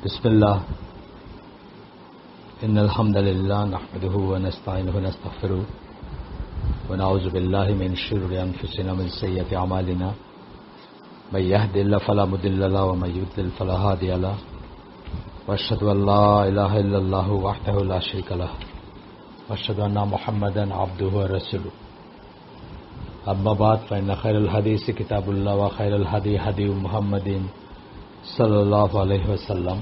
बिस्मिल्लाह इन्नल हम्दुलिल्लाह नहमदुहु व नस्तईनुहु व नस्तगफिरुहु व नऊज़ु बिल्लाहि मिन शुरूरि अनफुसिना व मिन सय्यिआति अमालिना मन यहदिल्लाहु फला मुदिल्ल लहु व मन युद्लिल फला हादिय लहु व अशहदु अन ला इलाहा इल्लल्लाहु वहदहु ला शरीका लहु व अशहदु अन्ना मुहम्मदन अब्दुहु व रसूलुहु अम्मा बाद फ़इन्न खैरल हदीस किताबुल्लाह व खैरल हदी हदी मुहम्मदिन सल्लल्लाहु अलैहि वसल्लम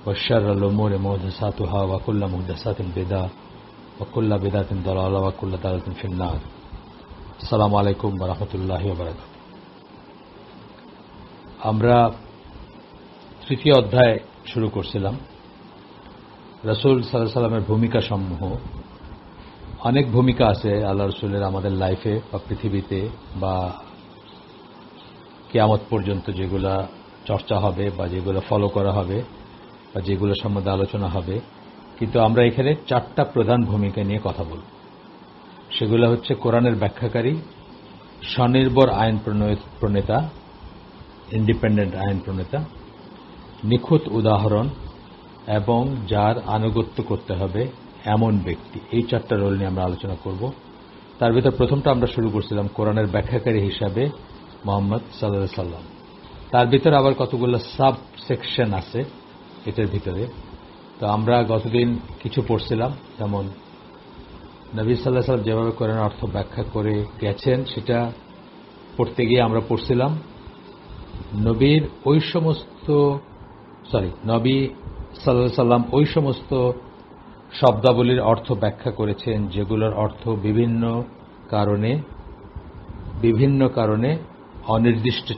व शर्रुल उमूरि मुहदसातुहा व कुल्लु मुहदसातिन बिदअह व कुल्लु बिदअतिन दलाला व कुल्लु दलालतिन फिन्नार। अस्सलामु आलैकुम व रहमतुल्लाहि व बाराकातुहू। আমরা তৃতীয় অধ্যায় শুরু করছিলাম। রাসূল সাল্লাল্লাহু আলাইহি ওয়াসাল্লামের ভূমিকা সমূহ। অনেক ভূমিকা আছে আল্লাহ রাসূলের আমাদের লাইফে বা পৃথিবীতে বা কিয়ামত পর্যন্ত, যেগুলা চর্চা হবে বা যেগুলো ফলো করা হবে বা যেগুলো সম্বন্ধে আলোচনা হবে। কিন্তু আমরা এখানে চারটা প্রধান ভূমিকা নিয়ে কথা বলব। সেগুলো হচ্ছে কোরআনের ব্যাখ্যাকারী, স্বনির্ভর আইন প্রণেতা, ইন্ডিপেন্ডেন্ট আইন প্রণেতা, নিখুঁত উদাহরণ এবং যার আনুগত্য করতে হবে এমন ব্যক্তি। এই চারটা রোল নিয়ে আমরা আলোচনা করব। তার ভিতর প্রথমটা আমরা শুরু করছিলাম কোরআনের ব্যাখ্যাকারী হিসাবে মুহাম্মদ সাল্লাল্লাহু আলাইহি সাল্লাম। তার ভিতরে আবার কতগুলো সাব সেকশন আছে এটার ভিতরে। তো আমরা গতদিন কিছু পড়ছিলাম, যেমন নবী সাল্লাল্লাহু আলাইহি সাল্লাম যেভাবে কোরআনের অর্থ ব্যাখ্যা করে গেছেন সেটা পড়তে গিয়ে আমরা পড়ছিলাম নবী সাল্লাল্লাহু আলাইহি সাল্লাম ওই সমস্ত শব্দাবলীর অর্থ ব্যাখ্যা করেছেন যেগুলোর অর্থ বিভিন্ন কারণে অনির্দিষ্ট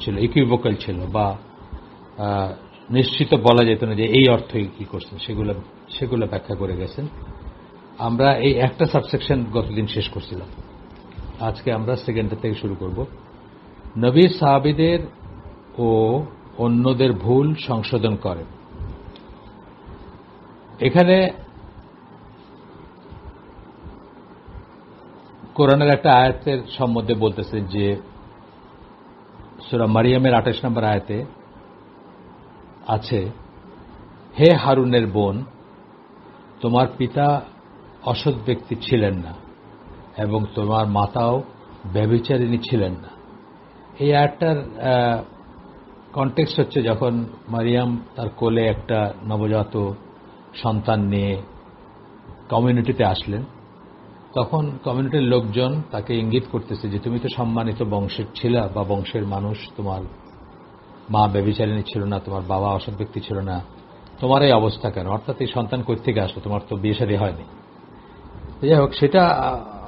ছিল, ইকুইভোকাল ছিল, বা নিশ্চিত বলা যেত না যে এই অর্থই কি করছেন, সেগুলো ব্যাখ্যা করে গেছেন। আমরা এই একটা সাবসেকশন গতদিন শেষ করছিলাম। আজকে আমরা সেকেন্ডটা থেকে শুরু করব। নবী সাহাবীদের ও অন্যদের ভুল সংশোধন করেন। এখানে কোরআনের একটা আয়াতের সম্বন্ধে বলতেছে যে সূরা মারিয়ামের 28 নম্বর আয়াতে আছে, হে হারুনের বোন, তোমার পিতা অসৎ ব্যক্তি ছিলেন না এবং তোমার মাতাও ব্যভিচারিণী ছিলেন না। এই আয়াতটার কনটেক্সট হচ্ছে যখন মারিয়াম তার কোলে একটা নবজাত সন্তান নিয়ে কমিউনিটিতে আসলেন, তখন কমিউনিটির লোকজন তাকে ইঙ্গিত করতেছে যে তুমি তো সম্মানিত বংশের ছিলা বা বংশের মানুষ, তোমার মা ব্যভিচারিণী ছিল না, তোমার বাবা অসৎ ব্যক্তি ছিল না, তোমার এই অবস্থা কেন? অর্থাৎ এই সন্তান কই থেকে আসলো, তোমার তো বিয়ে শাদী হয়নি। যাই হোক, সেটা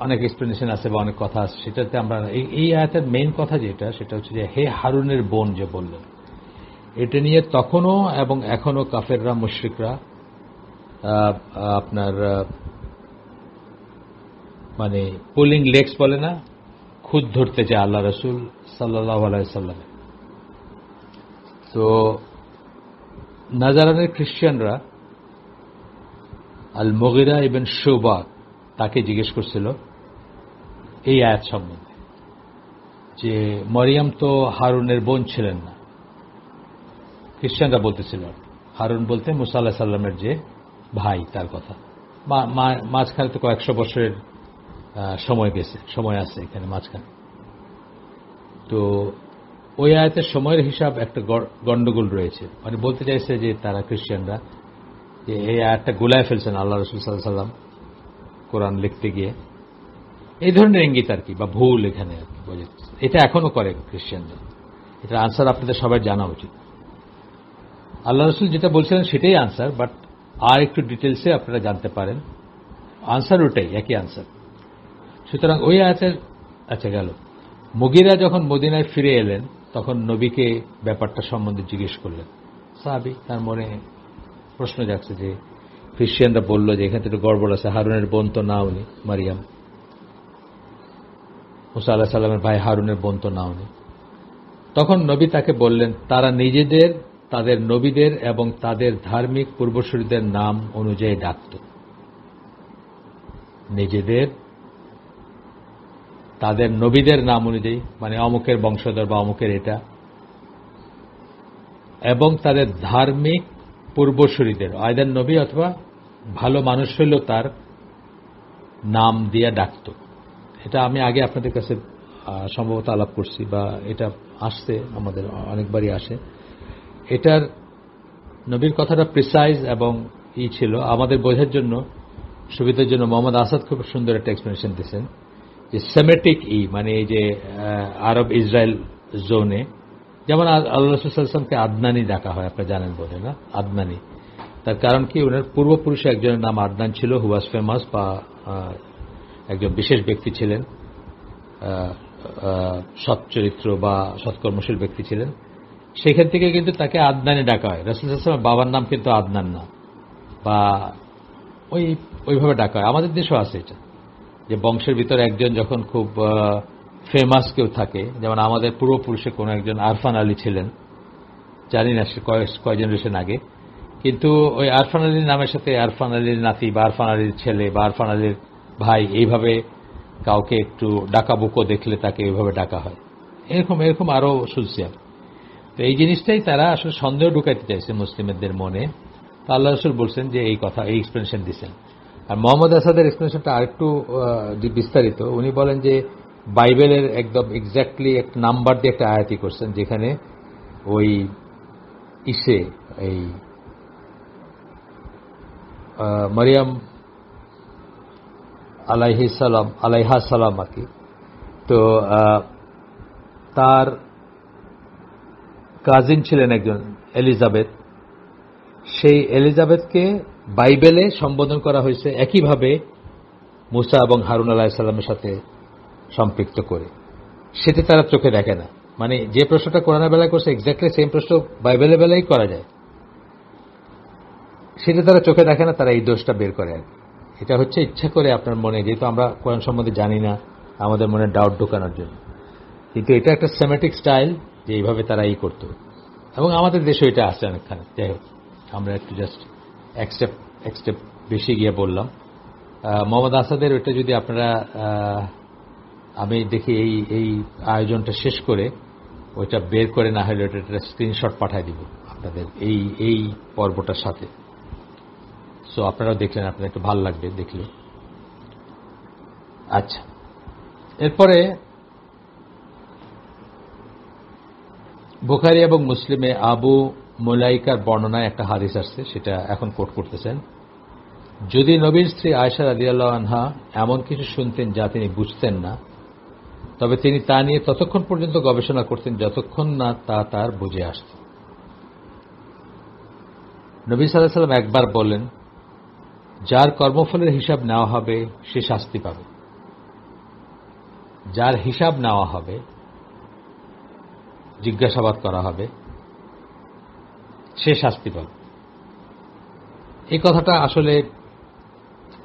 অনেক এক্সপ্লেনেশন আছে বা অনেক কথা আছে। সেটাতে আমরা এই আয়াতের মেইন কথা যেটা, সেটা হচ্ছে যে হে হারুনের বোন যে বললেন, এটা নিয়ে তখনও এবং এখনো কাফেররা, মুশরিকরা আপনার মানে পুলিং লেগস বলে না, খুদ ধরতে চায় আল্লাহ রাসূল সাল্লাল্লাহু আলাইহি সাল্লাম। তো নাজারানের খ্রিস্টানরা আল মুগিরা ইবনে শুবা তাকে জিজ্ঞেস করছিল এই আয়াত সম্বন্ধে, যে মরিয়ম তো হারুনের বোন ছিলেন না। খ্রিস্টানরা বলতেছিল হারুন বলতে মুসা আলাইহিস সালামের যে ভাই, তার কথা। মাঝখানে তো কয়েকশো বছরের সময় আছে এখানে মাঝখানে। তো ওই আয়াতের সময়ের হিসাব একটা গন্ডগোল রয়েছে। মানে বলতে চাইছে যে তারা, খ্রিস্টানরা, যে এই আয়াতটা গোলায় ফেলছেন আল্লাহ রাসূল সাল্লাল্লাহু আলাইহি সাল্লাম কোরআন লিখতে গিয়ে। এই ধরনের ইঙ্গিত আর কি, বা ভুল এখানে আর কি বোঝাচ্ছে। এটা এখনো করে খ্রিস্টানরা। এটার আনসার আপনাদের সবাই জানা উচিত। আল্লাহ রাসূল যেটা বলছিলেন সেটাই আনসার, বাট আর একটু ডিটেলসে আপনারা জানতে পারেন। আনসার ওটাই, একই আনসার। সুতরাং ওই আয়াতের আচ্ছা গেল। মুগিরা যখন মদিনায় ফিরে এলেন তখন নবীকে ব্যাপারটা সম্বন্ধে জিজ্ঞেস করলেন। সাহাবী, তার মনে প্রশ্ন জাগছে যে খ্রিস্টানরা বলল যে এখানে তো গড়বড় আছে, হারুনের বোন তো না উনি, মারিয়াম মুসা আলাইহিস সালামের ভাই হারুনের বোন তো না উনি। তখন নবী তাকে বললেন, তারা নিজেদের, তাদের নবীদের এবং তাদের ধার্মিক পূর্বসূরীদের নাম অনুযায়ী ডাকত। নিজেদের, তাদের নবীদের নাম অনুযায়ী, মানে অমুকের বংশধর বা অমুকের এটা, এবং তাদের ধার্মিক পূর্বসূরীদের আয়দার নবী অথবা ভালো মানুষ হইলেও তার নাম দিয়ে ডাকত। এটা আমি আগে আপনাদের কাছে সম্ভবত আলাপ করছি বা এটা আসছে, আমাদের অনেকবারই আসে। এটার নবীর কথাটা প্রিসাইজ এবং ছিল আমাদের বোঝার জন্য, সুবিধার জন্য মোহাম্মদ আসাদ খুব সুন্দর একটা এক্সপ্লেনেশন দিয়েছেন যে সেমেটিক মানে এই যে আরব ইসরায়েল জোনে, যেমন আল্লাহ রাসূল সাল্লাল্লাহু আলাইহি ওয়াসাল্লামকে আদনানি ডাকা হয়, আপনারা জানেন বোধহয় না, আদনানি। তার কারণ কি, ওনার পূর্বপুরুষে একজনের নাম আদনান ছিল, হু ওয়াজ ফেমাস, বা একজন বিশেষ ব্যক্তি ছিলেন, সৎ চরিত্র বা সৎকর্মশীল ব্যক্তি ছিলেন। সেখান থেকে কিন্তু তাকে আদনানি ডাকা হয়। রাসূল সাল্লাল্লাহু আলাইহি ওয়াসাল্লামের বাবার নাম কিন্তু আদনান না, বা ওইভাবে ডাকা হয়। আমাদের দেশেও আছে এটা, যে বংশের ভিতরে একজন যখন খুব ফেমাস কেউ থাকে, যেমন আমাদের পূর্বপুরুষে কোনো একজন আরফান আলী ছিলেন, জানি না সে কয় জেনারেশন আগে, কিন্তু ওই আরফান আলীর নামের সাথে আরফান আলীর নাতি বা আরফান আলীর ছেলে বা আরফান আলীর ভাই, এইভাবে কাউকে একটু ডাকাবুকো দেখলে তাকে এইভাবে ডাকা হয়। এরকম এরকম আরো শুনছি আমি। তো এই জিনিসটাই তারা আসলে সন্দেহ ঢুকাইতে চাইছে মুসলিমদের মনে। তো আল্লাহ রাসূল বলছেন যে এই কথা, এই এক্সপ্লেনেশন দিচ্ছেন। আর মোহাম্মদ আসাদের এক্সপ্লেনেশনটা আরেকটু বিস্তারিত। উনি বলেন যে বাইবেলের একদম এক্স্যাক্টলি একটা নাম্বার দিয়ে একটা আয়াতি করছেন, যেখানে ওই এই মারিয়াম আলাইহা সালাম আর কি, তো তার কাজিন ছিলেন একজন এলিজাবেথ। সেই এলিজাবেথকে বাইবেলে সম্বোধন করা হয়েছে একইভাবে মুসা এবং হারুন আলাইহিস সালামের সাথে সম্পৃক্ত করে। সেটা তারা চোখে দেখে না। মানে যে প্রশ্নটা কোরআনের বেলায় করছে এক্স্যাক্টলি সেম প্রশ্ন বাইবেলের বেলায় করা যায়, সেটা তারা চোখে দেখে না, তারা এই দোষটা বের করে আর কি। এটা হচ্ছে ইচ্ছা করে আপনার মনে, যেহেতু আমরা কোরআন সম্বন্ধে জানি না, আমাদের মনে ডাউট ঢোকানোর জন্য। কিন্তু এটা একটা সেমেটিক স্টাইল, যে এইভাবে তারা এই করত, এবং আমাদের দেশে এটা আছে অনেকখানে। যাই হোক, আমরা একটু জাস্ট এক স্টেপ বেশি গিয়ে বললাম। মোহাম্মদ আসাদের ওইটা যদি আপনারা, আমি দেখি এই আয়োজনটা শেষ করে ওইটা বের করে, না হলে ওটা একটা স্ক্রিনশট পাঠিয়ে দিব আপনাদের এই পর্বটার সাথে। সো আপনারাও দেখলেন, আপনার একটু ভালো লাগবে দেখলে। আচ্ছা, এরপরে বুখারী এবং মুসলিমে আবু মুলাইকার বর্ণনায় একটা হাদিস আসছে, সেটা এখন কোট করতেছেন। যদি নবীর স্ত্রী আয়েশা রাদিয়াল্লাহু আনহা এমন কিছু শুনতেন যা তিনি বুঝতেন না, তবে তিনি তা নিয়ে ততক্ষণ পর্যন্ত গবেষণা করতেন যতক্ষণ না তা তার বুঝে আসত। নবী সাল্লাল্লাহু আলাইহি ওয়াসাল্লাম একবার বললেন, যার কর্মফলের হিসাব নেওয়া হবে সে শাস্তি পাবে। যার হিসাব নেওয়া হবে, জিজ্ঞাসাবাদ করা হবে, সে শাস্তি পাবে। এই কথাটা আসলে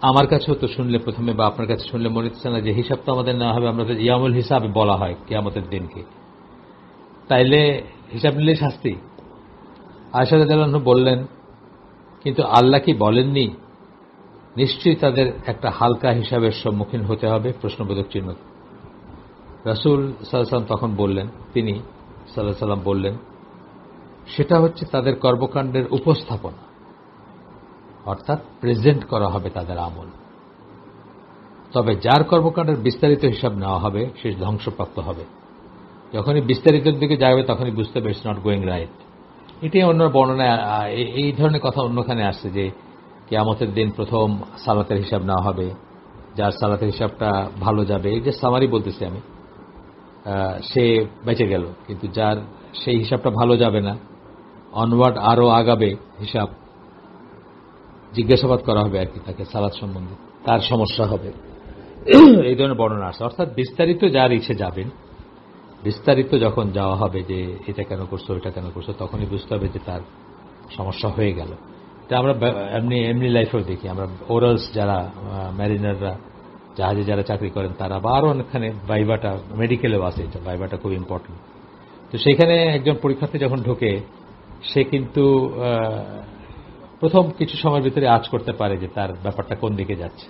আমার কাছেও তো শুনলে প্রথমে, বা আপনার কাছে শুনলে মনে হচ্ছে না যে হিসাব তো আমাদের নেওয়া হবে, আমরা ইয়ামুল হিসাবে বলা হয় কিয়ামতের দিনকে, তাইলে হিসাব নিলে শাস্তি। আয়েশা রাদিয়াল্লাহু আনহা বললেন, কিন্তু আল্লাহ কি বলেননি নিশ্চয়ই তাদের একটা হালকা হিসাবের সম্মুখীন হতে হবে? প্রশ্নবোধক চিহ্ন। রাসূল সাল্লাল্লাহু আলাইহি ওয়াসাল্লাম তখন বললেন, তিনি সাল্লাল্লাহু আলাইহি ওয়াসাল্লাম বললেন, সেটা হচ্ছে তাদের কর্মকাণ্ডের উপস্থাপনা, অর্থাৎ প্রেজেন্ট করা হবে তাদের আমল। তবে যার কর্মকাণ্ডের বিস্তারিত হিসাব নেওয়া হবে সে ধ্বংসপ্রাপ্ত হবে। যখনই বিস্তারিতের দিকে যাবে তখনই বুঝতে হবে ইটস নট গোয়িং রাইট। এটাই অন্য বর্ণনায় এই ধরনের কথা অন্যখানে আসছে, যে কিয়ামতের দিন প্রথম সালাতের হিসাব নেওয়া হবে, যার সালাতের হিসাবটা ভালো যাবে, এই যে সামারি বলতেছি আমি, সে বেঁচে গেল। কিন্তু যার সেই হিসাবটা ভালো যাবে না, অনওয়ার্ড আরো আগাবে হিসাব, জিজ্ঞাসাবাদ করা হবে আর কি তাকে সালাত সম্বন্ধে, তার সমস্যা হবে। এই ধরনের বর্ণনা আসছে। অর্থাৎ বিস্তারিত যার ইচ্ছে যাবেন, বিস্তারিত যখন যাওয়া হবে যে এটা কেন করছো, এটা কেন করছো, তখনই বুঝতে হবে যে তার সমস্যা হয়ে গেল। এটা আমরা এমনি লাইফেও দেখি। আমরা ওরালস যারা ম্যারিনাররা, জাহাজে যারা চাকরি করেন তারা, বা আরো অনেকখানে ভাইভাটা, মেডিকেলেও আছে এটা, ভাইভাটা খুব ইম্পর্টেন্ট। তো সেখানে একজন পরীক্ষার্থী যখন ঢোকে, সে কিন্তু প্রথম কিছু সময়ের ভিতরে আঁচ করতে পারে যে তার ব্যাপারটা কোন দিকে যাচ্ছে,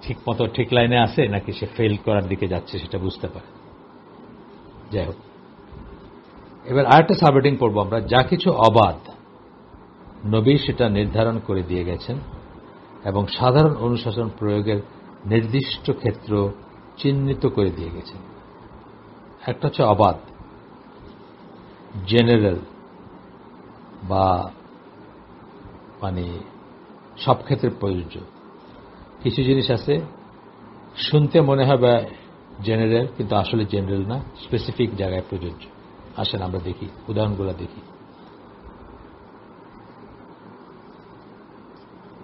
ঠিক মতো ঠিক লাইনে আছে নাকি সে ফেল করার দিকে যাচ্ছে, সেটা বুঝতে পারে। যাই হোক, এবার আরেকটা সাবহেডিং করব আমরা, যা কিছু অবাধ নবী সেটা নির্ধারণ করে দিয়ে গেছেন এবং সাধারণ অনুশাসন প্রয়োগের নির্দিষ্ট ক্ষেত্র চিহ্নিত করে দিয়ে গেছেন। একটা হচ্ছে অবাধ, জেনারেল বা মানে সব ক্ষেত্রে প্রযোজ্য। কিছু জিনিস আছে শুনতে মনে হবে জেনারেল, কিন্তু আসলে জেনারেল না, স্পেসিফিক জায়গায় প্রযোজ্য। আসেন আমরা দেখি, উদাহরণগুলো দেখি।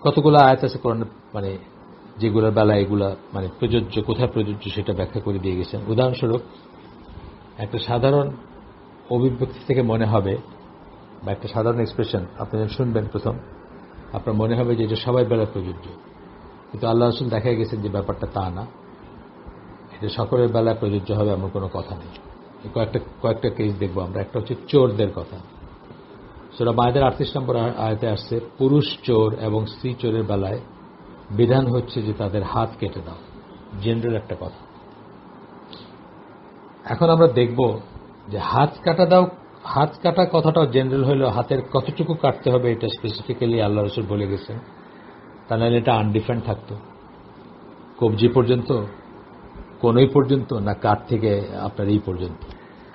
কতগুলো আয়াত আছে কোরআন মানে যেগুলোর বেলা এগুলা মানে প্রযোজ্য, কোথায় প্রযোজ্য সেটা ব্যাখ্যা করে দিয়ে গেছেন। উদাহরণস্বরূপ একটা সাধারণ অভিব্যক্তি থেকে মনে হবে বা একটা সাধারণ এক্সপ্রেশন আপনি যখন শুনবেন প্রথম, আপনার মনে হবে যে এটা সবাই বেলায় প্রযোজ্য, কিন্তু আল্লাহ রাসূল দেখাই গেছেন যে ব্যাপারটা তা না, এটা সকলের বেলায় প্রযোজ্য হবে এমন কোনো কথা নেই। কয়েকটা কেস দেখবো আমরা। একটা হচ্ছে চোরদের কথা। সূরা মায়েদার 38 নম্বর আয়াতে আসছে, পুরুষ চোর এবং স্ত্রী চোরের বেলায় বিধান হচ্ছে যে তাদের হাত কেটে দাও। জেনারেল একটা কথা। এখন আমরা দেখব যে হাত কাটা দাও, হাত কাটা কথাটাও জেনারেল হইলেও হাতের কতটুকু কাটতে হবে এটা স্পেসিফিক্যালি আল্লাহ রাসূল বলে গেছেন, তা নাহলে এটা আনডিফাইন্ড থাকতো। কবজি পর্যন্ত, কোনই পর্যন্ত, না কাঁধ থেকে আপনার এই পর্যন্ত,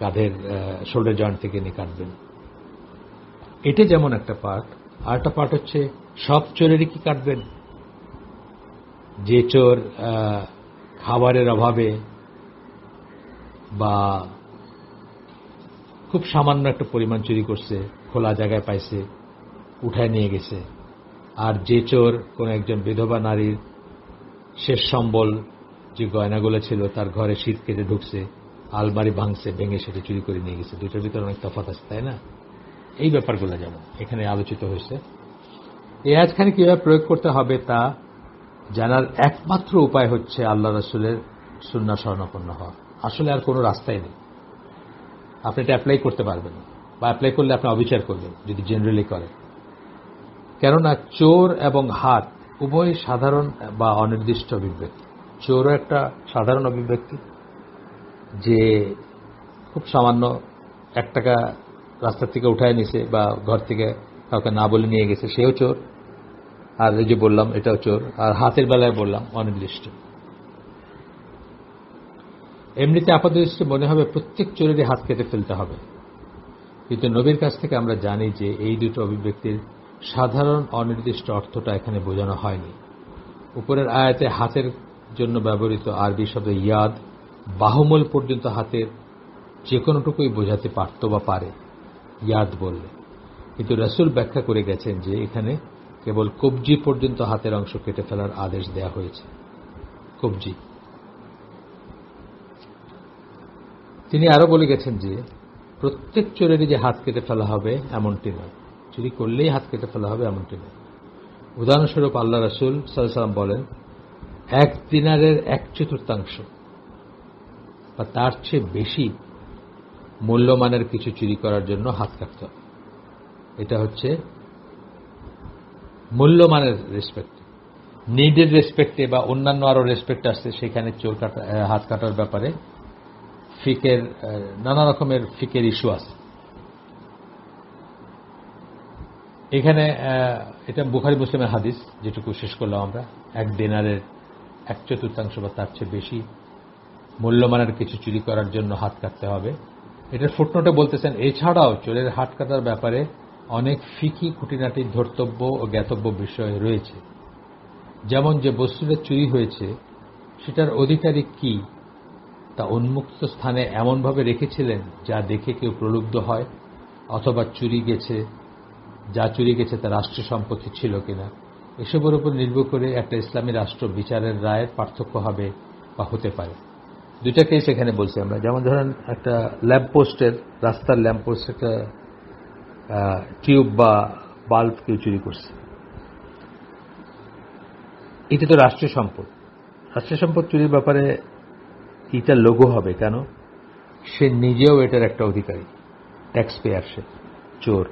কাঁধের শোল্ডার জয়েন্ট থেকে নিয়ে কাটবেন, এটা যেমন একটা পার্ট। আর একটা পার্ট হচ্ছে সব চোরেরই কি কাটবেন? যে চোর খাবারের অভাবে বা খুব সামান্য একটা পরিমাণ চুরি করছে, খোলা জায়গায় পাইছে, উঠায় নিয়ে গেছে, আর যে চোর কোন একজন বিধবা নারীর শেষ সম্বল যে গয়নাগুলো ছিল তার ঘরে শীত কেটে ঢুকছে, আলমারি ভাঙছে, ভেঙে সেটা চুরি করে নিয়ে গেছে, দুইটার ভিতরে অনেক তফাৎ আছে, তাই না? এই ব্যাপারগুলো যেমন এখানে আলোচিত হয়েছে। এই আয়াতখানি কিভাবে প্রয়োগ করতে হবে তা জানার একমাত্র উপায় হচ্ছে আল্লাহ রাসূলের সুন্নাহ শরণাপন্ন হওয়া। আসলে আর কোনো রাস্তাই নেই। আপনি এটা অ্যাপ্লাই করতে পারবেন না, বা অ্যাপ্লাই করলে আপনি অবিচার করবেন যদি জেনারেলি করেন। কেননা চোর এবং হাত উভয় সাধারণ বা অনির্দিষ্ট অভিব্যক্তি। চোরও একটা সাধারণ অভিব্যক্তি, যে খুব সামান্য 1 টাকা রাস্তার থেকে উঠায় নিছে বা ঘর থেকে কাউকে না বলে নিয়ে গেছে, সেও চোর। আর এই যে বললাম এটাও চোর। আর হাতের বেলায় বললাম অনির্দিষ্ট। এমনিতে আপাতদৃষ্টি মনে হবে প্রত্যেক চোরেরই হাত কেটে ফেলতে হবে, কিন্তু নবীর কাছ থেকে আমরা জানি যে এই দুটো অভিব্যক্তির সাধারণ অনির্দিষ্ট অর্থটা এখানে বোঝানো হয়নি। উপরের আয়াতে হাতের জন্য ব্যবহৃত আরবি শব্দ ইয়াদ বাহুমূল পর্যন্ত হাতের যে কোনোটুকুই বোঝাতে পারত বা পারে ইয়াদ বললে, কিন্তু রাসূল ব্যাখ্যা করে গেছেন যে এখানে কেবল কবজি পর্যন্ত হাতের অংশ কেটে ফেলার আদেশ দেয়া হয়েছে। কবজি। তিনি আরো বলে গেছেন যে প্রত্যেক চোরেরই যে হাত কেটে ফেলা হবে এমনটি নয়, চুরি করলেই হাত কেটে ফেলা হবে এমনটি নয়। উদাহরণস্বরূপ আল্লাহ রাসূল সাল্লাল্লাহু আলাইহি ওয়াসাল্লাম বলেন, 1 দিনারের 1/4 বা তার চেয়ে বেশি মূল্যমানের কিছু চুরি করার জন্য হাত কাটতে হবে। এটা হচ্ছে মূল্যমানের রেসপেক্ট। নিডের রেসপেক্টে বা অন্যান্য আরো রেসপেক্ট আসছে, সেখানে হাত কাটার ব্যাপারে ফিকের নানা রকমের ফিকের ইস্যু আছে। এখানে এটা বুখারী মুসলিমের হাদিস, যেটুকু শেষ করলাম আমরা, 1 দিনারের 1/4 বা তার চেয়ে বেশি মূল্যমানের কিছু চুরি করার জন্য হাত কাটতে হবে। এটার ফুটনোটে বলতেছেন এছাড়াও চোরের হাত কাটার ব্যাপারে অনেক ফিকি খুঁটিনাটি ধর্তব্য ও জ্ঞাতব্য বিষয় রয়েছে। যেমন যে বস্তুটা চুরি হয়েছে সেটার অধিকারী কি তা উন্মুক্ত স্থানে এমনভাবে রেখেছিলেন যা দেখে কেউ প্রলুব্ধ হয়, অথবা যা চুরি গেছে তা রাষ্ট্রীয় সম্পত্তি ছিল কিনা, এসবের উপর নির্ভর করে একটা ইসলামী রাষ্ট্র বিচারের রায়ের পার্থক্য হবে বা হতে পারে। দুইটা কেস এখানে বলছি আমরা। যেমন ধরেন একটা ল্যাম্পপোস্টের, রাস্তার ল্যাম্পপোস্ট একটা টিউব বা বাল্ব কেউ চুরি করছে, এটা তো রাষ্ট্রীয় সম্পদ। রাষ্ট্রীয় সম্পদ চুরির ব্যাপারে এটা লঘু হবে কেন? সে নিজেও এটার একটা অধিকারী, ট্যাক্স পেয়ার, সে চোর,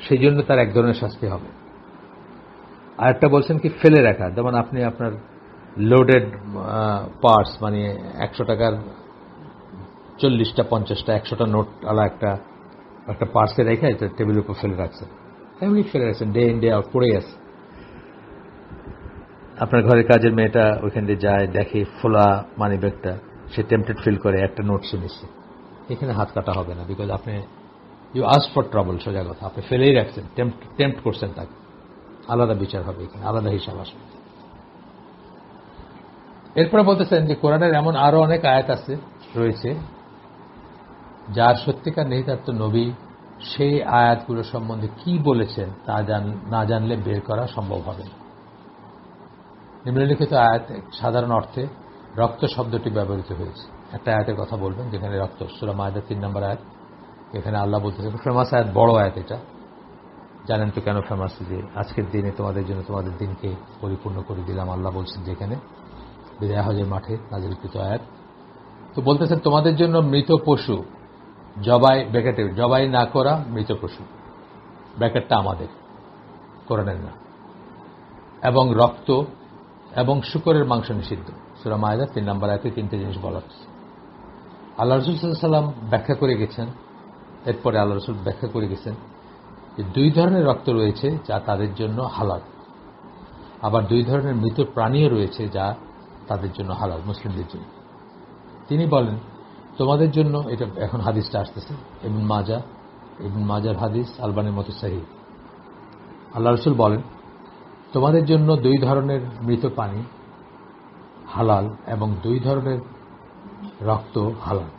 সেই জন্য তার এক ধরনের শাস্তি হবে। আর একটা বলছেন কি ফেলে রাখা, যেমন আপনি আপনার লোডেড পার্টস মানে 100 টাকার 40টা 50টা 100টা নোট আলা একটা পার্সে রেখে এটা টেবিলের উপর ফেলে রাখছেন, এমনি ফেলে রাখছেন, ডে ইন ডে আউট পড়েই আছে। আপনার ঘরের কাজের মেয়েটা ওইখান দিয়ে যায়, দেখে ফোলা মানি ব্যাগটা, সে টেম্পটেড ফিল করে একটা নোট সে নিচ্ছে, এখানে হাত কাটা হবে না, বিকজ আপনি ইউ আস্ক ফর ট্রাবল, সোজা কথা, আপনি ফেলেই রাখছেন, টেম্পট করছেন তাকে, আলাদা বিচার হবে এখানে, আলাদা হিসাব আসবে। এরপরে বলতেছেন যে কোরআনের এমন আরো অনেক আয়াত আছে রয়েছে যার সত্যিকার নিহিতার্থ নবী সেই আয়াতগুলো সম্বন্ধে কি বলেছেন তা না জানলে বের করা সম্ভব হবে না। নিম্নলিখিত আয়াত সাধারণ অর্থে রক্ত শব্দটি ব্যবহৃত হয়েছে। একটা আয়াতের কথা বলবেন যেখানে রক্ত, সূরা মায়দা 3 নম্বর আয়াত, এখানে আল্লাহ বলতেছেন, ফেমাস আয়াত, বড় আয়াত এটা, জানেন তো কেন ফেমাস, যে আজকের দিনে তোমাদের জন্য তোমাদের দিনকে পরিপূর্ণ করে দিলাম, আল্লাহ বলছেন যেখানে বিদায় হজের মাঠে নাযিলকৃত আয়াত। তো বলতেছেন তোমাদের জন্য মৃত পশু, জবাই না করা মৃত পশু, ব্র্যাকেটটা আমাদের, কোরআনের না, এবং রক্ত এবং শূকরের মাংস নিষিদ্ধ। সূরা মায়দা 3 নম্বর আয়াতে 3টে জিনিস বলা হচ্ছে। আল্লাহ রাসূল সাল্লাল্লাহু আলাইহি ওয়াসাল্লাম ব্যাখ্যা করে গেছেন, এরপরে আল্লাহ রাসূল ব্যাখ্যা করে গেছেন যে 2 ধরনের রক্ত রয়েছে যা তাদের জন্য হালাল, আবার 2 ধরনের মৃত প্রাণীও রয়েছে যা তাদের জন্য হালাল, মুসলিমদের জন্য। তিনি বলেন তোমাদের জন্য, এটা এখন হাদিসটা আসতেছে, ইবনে মাজার হাদিস, আলবানির মতো সহিহ। আল্লাহ রাসূল বলেন তোমাদের জন্য 2 ধরনের মৃত পানি হালাল এবং 2 ধরনের রক্ত হালাল।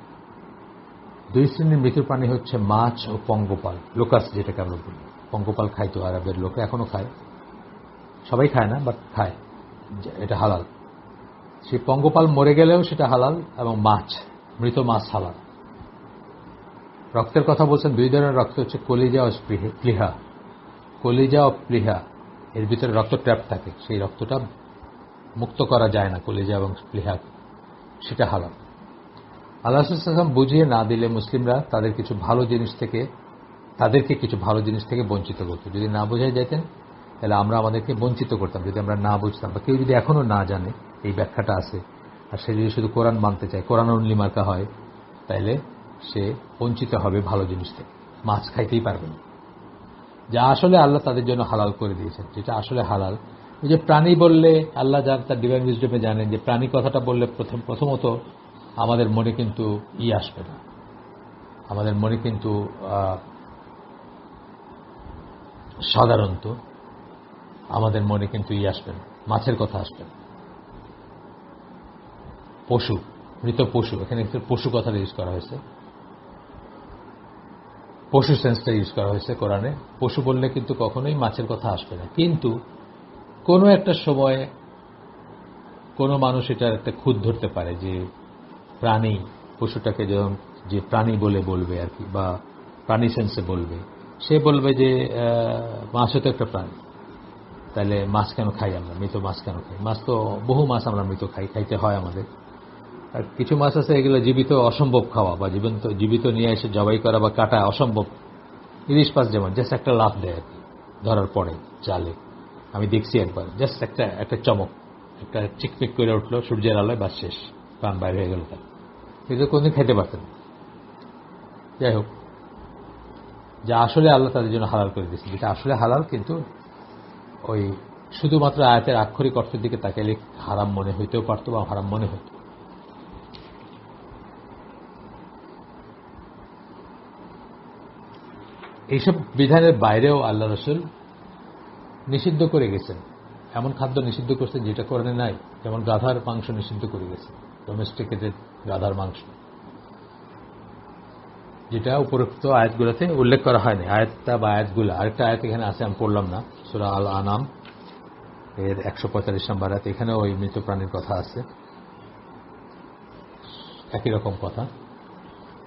2 শ্রেণীর মৃত প্রাণী হচ্ছে মাছ ও পঙ্গপাল, লোকাস যেটাকে আমরা বলি। পঙ্গপাল খাইতো আরবের লোকে, এখনো খায়, সবাই খায় না বাট খায়, এটা হালাল। সেই পঙ্গপাল মরে গেলেও সেটা হালাল, এবং মৃত মাছ হালাল। রক্তের কথা বলছেন 2 ধরনের রক্ত হচ্ছে কলিজা ও প্লীহা। কলিজা ও প্লীহা, এর ভিতরে রক্ত ট্র্যাপ থাকে, সেই রক্তটা মুক্ত করা যায় না, কলিজা এবং প্লীহা, সেটা হালাল। আল্লাহ রাসূল সাল্লাল্লাহু আলাইহি ওয়াসাল্লাম বুঝিয়ে না দিলে মুসলিমরা তাদেরকে কিছু ভালো জিনিস থেকে বঞ্চিত করত। যদি না বোঝাই যেতেন তাহলে আমরা আমাদেরকে বঞ্চিত করতাম, যদি আমরা না বুঝতাম, বা কেউ যদি এখনো না জানে এই ব্যাখ্যাটা আছে, আর সে যদি শুধু কোরআন মানতে চায়, কোরআন অনলি মার্কা হয়, তাইলে সে বঞ্চিত হবে ভালো জিনিস থেকে, মাছ খাইতেই পারবে না, যা আসলে আল্লাহ তাদের জন্য হালাল করে দিয়েছেন, যেটা আসলে হালাল। ওই যে প্রাণী বললে, আল্লাহ তার ডিভাইন উইজডমে জানেন যে প্রাণী কথাটা বললে প্রথমত আমাদের মনে কিন্তু আসবে না, আমাদের মনে কিন্তু সাধারণত আমাদের মনে কিন্তু আসবে না, মাছের কথা আসবে না। পশু, মৃত পশু, এখানে পশু কথাটা ইউজ করা হয়েছে, পশু সেন্সটা ইউজ করা হয়েছে কোরআনে। পশু বললে কিন্তু কখনোই মাছের কথা আসবে না, কিন্তু কোনো একটা সময়ে কোনো মানুষ এটার একটা খুঁত ধরতে পারে যে প্রাণী, পশুটাকে যখন যে প্রাণী বলে বলবে আর কি, বা প্রাণী সেন্সে বলবে, সে বলবে যে মাছও তো একটা প্রাণী, তাহলে মাছ কেন খাই আমরা, মৃত মাছ কেন খাই? মাছ তো বহু মাছ আমরা মৃত খাইতে হয় আমাদের। আর কিছু মাছ আছে এগুলো জীবিত অসম্ভব খাওয়া, বা জীবিত নিয়ে এসে জবাই করা বা কাটা অসম্ভব। ইলিশ মাছ যেমন জাস্ট একটা লাফ দেয় আর কি ধরার পরে জালে, আমি দেখছি একবার, জাস্ট একটা চমক, একটা চিকমিক করে উঠলো সূর্যের আলোয়, বা শেষ, প্রাণ বাইরে হয়ে গেল তার। কিন্তু কোনদিন খেতে পারতেন। যাই হোক, যা আসলে আল্লাহ তাদের জন্য হালাল করে দিয়েছে, যেটা আসলে হালাল, কিন্তু ওই শুধুমাত্র আয়াতের আক্ষরিক অর্থের দিকে তাকাইলে হারাম মনে হইতেও পারত, বা হারাম মনে হতো। এইসব বিধানের বাইরেও আল্লাহ রাসূল নিষিদ্ধ করে গেছেন, এমন খাদ্য নিষিদ্ধ করছেন যেটা কোরআনে নাই, যেমন গাধার মাংস নিষিদ্ধ করে গেছে, ডোমেস্টিকেটেড গাধার মাংস, যেটা উপরোক্ত আয়াতগুলোতে উল্লেখ করা হয়নি। আয়াতটা বা আয়াতগুলো, আরেকটা আয়াত এখানে আছে, আমি পড়লাম না, সূরা আল আনাম এর 145 নম্বর আয়াত, এখানে ওই মৃত প্রাণীর কথা আছে, একই রকম কথা,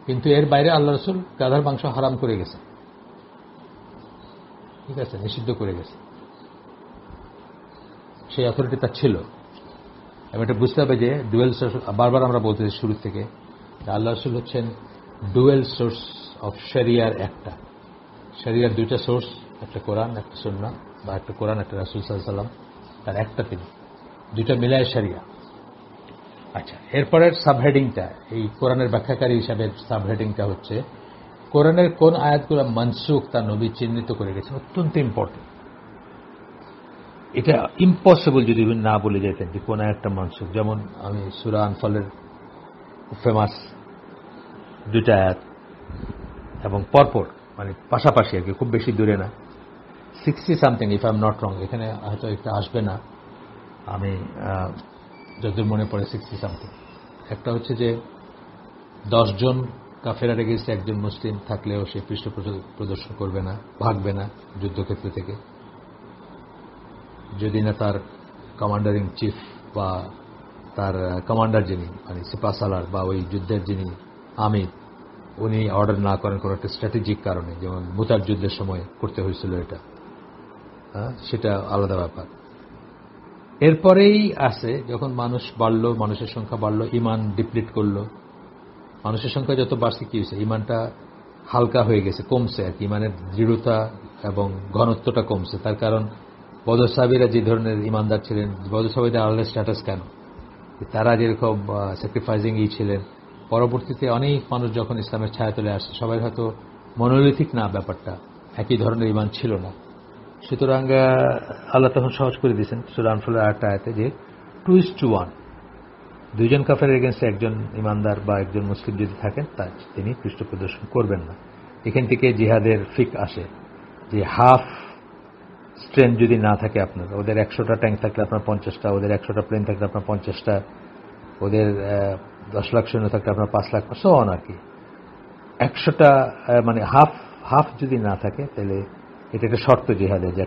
কিন্তু এর বাইরে আল্লাহ রাসূল গাধার মাংস হারাম করে গেছে, ঠিক আছে, নিষিদ্ধ করে গেছে, সেই অথরিটি তার ছিল। এবং এটা বুঝতে হবে যে ডুয়েল সোর্স, বারবার আমরা বলতেছি শুরু থেকে, আল্লাহ রাসূল হচ্ছেন ডুয়েল সোর্স অফ শরিয়ার, শরিয়ার 2টা সোর্স, একটা কোরআন, একটা সুন্নাহ, বা একটা কোরআন, একটা রাসূল সাল্লাল্লাহু আলাইহি ওয়াসাল্লাম, তার একটা তিনি, 2টা মিলায় শরিয়া। আচ্ছা, এরপরের সাবহেডিংটা, এই কোরআনের ব্যাখ্যাকারী হিসাবে সাবহেডিংটা হচ্ছে কোরআনের কোন আয়াতগুলো মনসুখ তা নবী চিহ্নিত করে গেছেন, অত্যন্ত ইম্পর্টেন্ট। এটা ইম্পসিবল যদি না বলে যেতেন যে কোন আয়াতটা মনসুখ। যেমন আমি সূরা আনফালের ফেমাস দুইটা আয়াত এবং পরপর মানে পাশাপাশি আর কি, খুব বেশি দূরে না, 60 something if I am not wrong, এখানে হয়তো একটা আসবে না, আমি যতদূর মনে পড়ে 60 সামথিং। একটা হচ্ছে যে 10 জন কাফেরার এগেইনস্টে একজন মুসলিম থাকলেও সে পৃষ্ঠ প্রদর্শন করবে না, ভাগবে না যুদ্ধক্ষেত্র থেকে, যদি না তার কমান্ডার ইন চিফ বা তার কমান্ডার যিনি মানে সিপাহসালার বা ওই যুদ্ধের যিনি আমির উনি অর্ডার না করেন কোনো একটা স্ট্র্যাটেজিক কারণে, যেমন মুতার যুদ্ধের সময় করতে হয়েছিল এটা, সেটা আলাদা ব্যাপার। এরপরেই আসে যখন মানুষ বাড়লো, মানুষের সংখ্যা বাড়লো, ইমান ডিপ্লিট করলো, মানুষের সংখ্যা যত বাড়ছে কি হয়েছে, ইমানটা হালকা হয়ে গেছে, কমছে আর কি, ইমানের দৃঢ়তা এবং ঘনত্বটা কমছে। তার কারণ বদর সাহাবীরা যে ধরনের ইমানদার ছিলেন, বদর সাহাবীদের আলাদা স্ট্যাটাস কেন, তারা যেরকম স্যাক্রিফাইসিং ছিলেন, পরবর্তীতে অনেক মানুষ যখন ইসলামের ছায়াতলে আসছে সবাই হয়তো মনোলিথিক না, ব্যাপারটা একই ধরনের ইমান ছিল না। সুতরাং আল্লাহ তখন সহজ করে দিয়েছেন সূরা আনফালের আরেকটা আয়াতে যে 2:1, দুইজন কাফেরের এগেইনস্টে একজন ইমানদার বা একজন মুসলিম যদি থাকেন তা তিনি পৃষ্ঠ প্রদর্শন করবেন না। এখান থেকে জিহাদের ফিক আসে যে হাফ স্ট্রেংথ যদি না থাকে আপনার, ওদের 100টা ট্যাঙ্ক থাকলে আপনার 50টা, ওদের 100টা প্লেন থাকলে আপনার 50টা, ওদের 10 লাখ সৈন্য থাকলে আপনার 5 লাখ, সো অন আর কি, 100টা মানে হাফ যদি না থাকে তাহলে এটা একটা শর্ত জিহাদে যে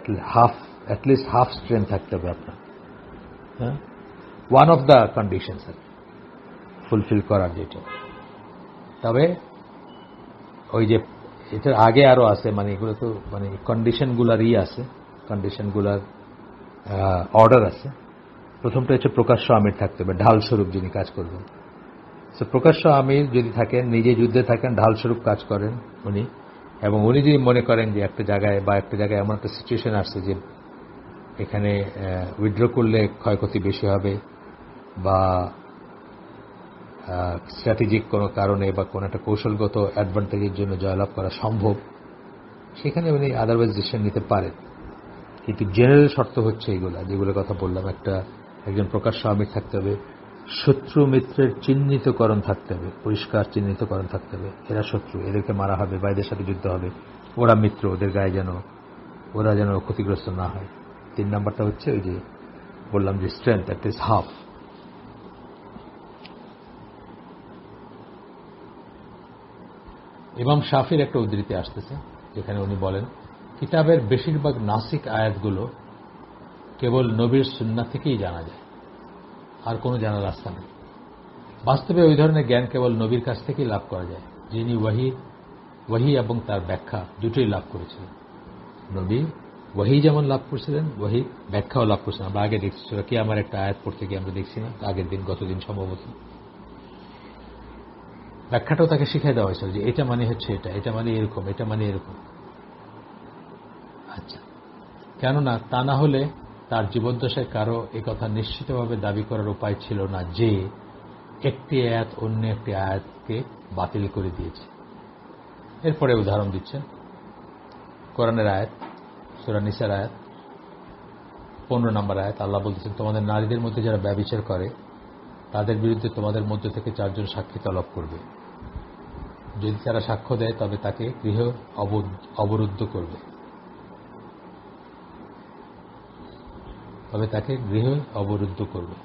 অ্যাটলিস্ট হাফ স্ট্রেংথ থাকতে হবে আপনার। হ্যাঁ, one of the conditions fulfil করার যেটা। তবে ওই যে এটার আগে আরো আছে, মানে এগুলো তো মানে কন্ডিশনগুলারই আছে, কন্ডিশনগুলার অর্ডার আছে। প্রথমটা হচ্ছে প্রকাশ্য আমির থাকতে হবে, ঢাল স্বরূপ যিনি কাজ করবেন। তো প্রকাশ্য আমির যদি থাকেন, নিজে যুদ্ধে থাকেন, ঢাল স্বরূপ কাজ করেন উনি, এবং উনি যদি মনে করেন যে একটা জায়গায় এমন একটা সিচুয়েশন আসছে যে এখানে উইথড্র করলে ক্ষয়ক্ষতি বেশি হবে বা স্ট্র্যাটেজিক কোনো কারণে বা কোনো একটা কৌশলগত অ্যাডভান্টেজের জন্য জয়লাভ করা সম্ভব, সেখানে উনি আদারওয়াইজ ডিসিশন নিতে পারেন। কিন্তু জেনারেল শর্ত হচ্ছে এইগুলা যেগুলো কথা বললাম, একজন প্রকাশ্য আমির থাকতে হবে, শত্রু মিত্রের চিহ্নিতকরণ থাকতে হবে, পরিষ্কার চিহ্নিতকরণ থাকতে হবে, এরা শত্রু, এদেরকে মারা হবে বা এদের সাথে যুদ্ধ হবে, ওরা মিত্র, ওদের গায়ে ওরা যেন ক্ষতিগ্রস্ত না হয়। 3 নাম্বারটা হচ্ছে ওই যে বললাম যে স্ট্রেংথ অ্যাট লিস্ট হাফ। ইমাম শাফির একটা উদ্ধৃতি আসতেছে যেখানে উনি বলেন কিতাবের বেশিরভাগ নাসিক আয়াতগুলো কেবল নবীর সুন্নাহ থেকেই জানা যায়, আর কোনো জানার রাস্তা নেই। বাস্তবে ওই ধরনের জ্ঞান কেবল নবীর কাছ থেকেই লাভ করা যায়, যিনি ওয়াহি এবং তার ব্যাখ্যা দুটোই লাভ করেছিলেন। নবী ওয়াহি যেমন লাভ করেছিলেন, ওয়াহি ব্যাখ্যাও লাভ করেছিলেন। আমরা আগে দেখছি কি আমার একটা আয়াত পড়তে গিয়ে আমরা দেখছি না, আগের দিন গতদিন সম্ভবত, ব্যাখ্যাটাও তাকে শিখাই দেওয়া হয়েছিল যে এটা মানে হচ্ছে এটা মানে এরকম, এটা মানে এরকম। আচ্ছা, কেননা তা না হলে তার জীবদ্দশায় কারো একথা নিশ্চিতভাবে দাবি করার উপায় ছিল না যে একটি আয়াত অন্য একটি আয়াতকে বাতিল করে দিয়েছে। এরপরে উদাহরণ দিচ্ছেন কোরআনের আয়াত, সূরা নিসার আয়াত 15 নম্বর আয়াত। আল্লাহ বলতেছেন, তোমাদের নারীদের মধ্যে যারা ব্যভিচার করে তাদের বিরুদ্ধে তোমাদের মধ্য থেকে 4 জন সাক্ষী তলব করবে। যদি তারা সাক্ষ্য দেয় তবে তাকে গৃহ অবরুদ্ধ করবে,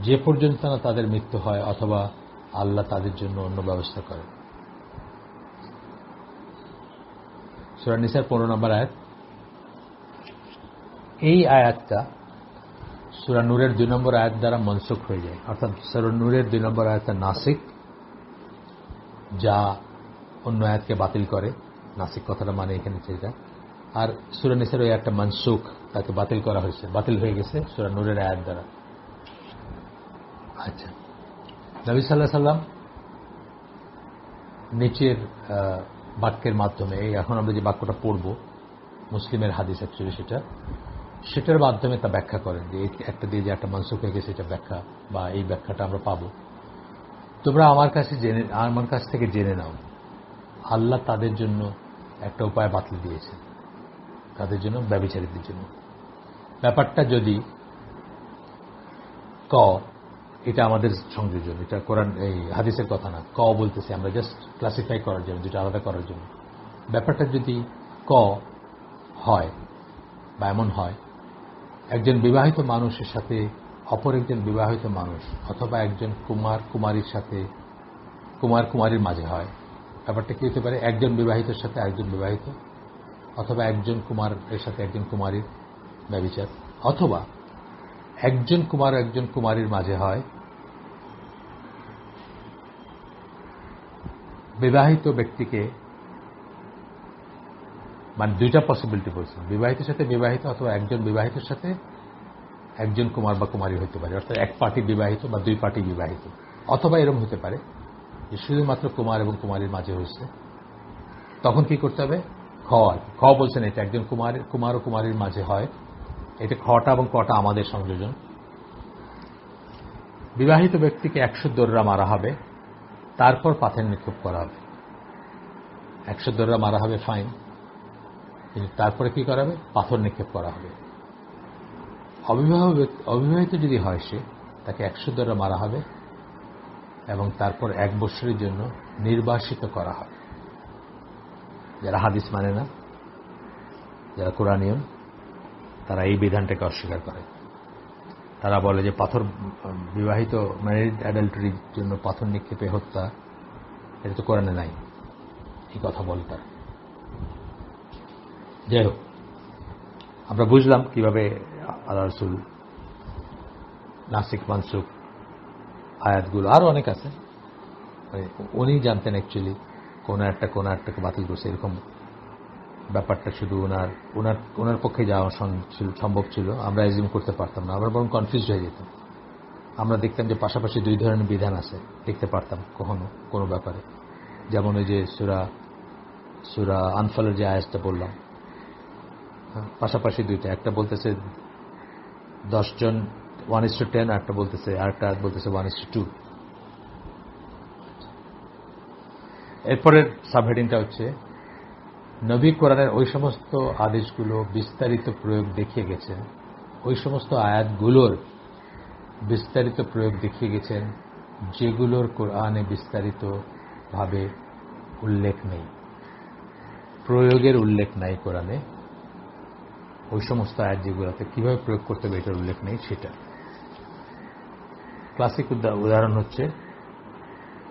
যে পর্যন্ত না তাদের মৃত্যু হয় অথবা আল্লাহ তাদের জন্য অন্য ব্যবস্থা করেন। সূরা নিসার 15 নম্বর আয়াত। এই আয়াতটা সূরা নূরের 2 নম্বর আয়াত দ্বারা মনসুখ হয়ে যায়, অর্থাৎ সূরা নূরের 2 নম্বর আয়াতটা নাসিক, যা অন্য আয়াতকে বাতিল করে। নাসিক কথাটা মানে এখানে সেটা। আর সূরা নিসার ওই একটা মনসুখ, তাকে বাতিল করা হয়েছে, বাতিল হয়ে গেছে সূরা নূরের আয়াত দ্বারা। আচ্ছা, নবী সাল্লাল্লাহু আলাইহি সাল্লাম নিচের বাক্যের মাধ্যমে, এখন আমরা যে বাক্যটা পড়ব মুসলিমের হাদিস অ্যাকচুয়ালি সেটা, সেটার মাধ্যমে তা ব্যাখ্যা করেন যে একটা দিয়ে যে একটা মানসুখ হয়ে গেছে এটা ব্যাখ্যা বা এই ব্যাখ্যাটা আমরা পাবো। তোমরা আমার কাছ থেকে জেনে নাও, আল্লাহ তাদের জন্য একটা উপায় বাতলে দিয়েছে, তাদের জন্য, ব্যভিচারীদের জন্য। ব্যাপারটা যদি এটা আমাদের সংযোজন, এটা কোরআন এই হাদিসের কথা না, বলতেছি আমরা জাস্ট ক্লাসিফাই করার জন্য, যেটা আলাদা করার জন্য। ব্যাপারটা যদি হয় বা এমন হয়, একজন বিবাহিত মানুষের সাথে অপর একজন বিবাহিত মানুষ, অথবা একজন কুমারীর সাথে কুমারীর মাঝে হয়, ব্যাপারটা কি হতে পারে? একজন বিবাহিতের সাথে আরেকজন বিবাহিত, অথবা একজন কুমারের সাথে একজন কুমারীর ব্যভিচার, অথবা একজন কুমার একজন কুমারীর মাঝে হয়, বিবাহিত ব্যক্তিকে, মানে দুইটা পসিবিলিটি বলছেন, বিবাহিতের সাথে বিবাহিত, অথবা একজন বিবাহিতের সাথে একজন কুমার বা কুমারী হতে পারে, অর্থাৎ এক পার্টি বিবাহিত বা দুই পার্টি বিবাহিত, অথবা এরকম হতে পারে যে শুধুমাত্র কুমার এবং কুমারীর মাঝে হয়েছে। তখন কি করতে হবে? বলছেন এটা একজন কুমার ও কুমারীর মাঝে হয়, এটা খটা এবং কটা আমাদের সংযোজন। বিবাহিত ব্যক্তিকে 100 দোররা মারা হবে, তারপর পাথর নিক্ষেপ করা হবে। 100 দোররা মারা হবে, ফাইন, কিন্তু তারপরে কি করা হবে? পাথর নিক্ষেপ করা হবে। অবিবাহিত যদি হয়, সে তাকে 100 দোররা মারা হবে এবং তারপর 1 বছরের জন্য নির্বাসিত করা হবে। যারা হাদিস মানে না, যারা কোরআনীয়, তারা এই বিধানটাকে অস্বীকার করে। তারা বলে যে পাথর, বিবাহিত ম্যারিড অ্যাডাল্টারির জন্য পাথর নিক্ষেপে হত্যা, এটা তো কোরআনে নাই, এই কথা বলে তারা। যাই হোক, আমরা বুঝলাম কিভাবে আল্লাহ রাসূল নাসিক মানসুখ আয়াতগুলো, আরো অনেক আছে, উনি জানতেন অ্যাকচুয়ালি কোন একটাকে বাতিল করছে, এরকম ব্যাপারটা শুধু ওনার পক্ষে যাওয়া সম্ভব ছিল। আমরা এজিউম করতে পারতাম না, আমরা বরং কনফিউজ হয়ে যেতাম। আমরা দেখতাম যে পাশাপাশি 2 ধরনের বিধান আছে, দেখতে পারতাম কখনো কোনো ব্যাপারে। যেমন ওই যে সূরা আনফালের যে আয়াতটা বললাম, পাশাপাশি 2টা, একটা বলতেছে 10 জন 1:10, আরেকটা বলতেছে 1:2। এরপরের সাবহেডিংটা হচ্ছে, নবী কোরআনের ওই সমস্ত আদেশগুলো বিস্তারিত প্রয়োগ দেখিয়ে গেছেন, ওই সমস্ত আয়াতগুলোর বিস্তারিত প্রয়োগ দেখিয়ে গেছেন যেগুলোর কোরআনে বিস্তারিত ভাবে উল্লেখ নেই, প্রয়োগের উল্লেখ নাই কোরআনে। ওই সমস্ত আয়াত যেগুলোতে কিভাবে প্রয়োগ করতে হবে এটার উল্লেখ নেই, সেটা ক্লাসিক উদাহরণ হচ্ছে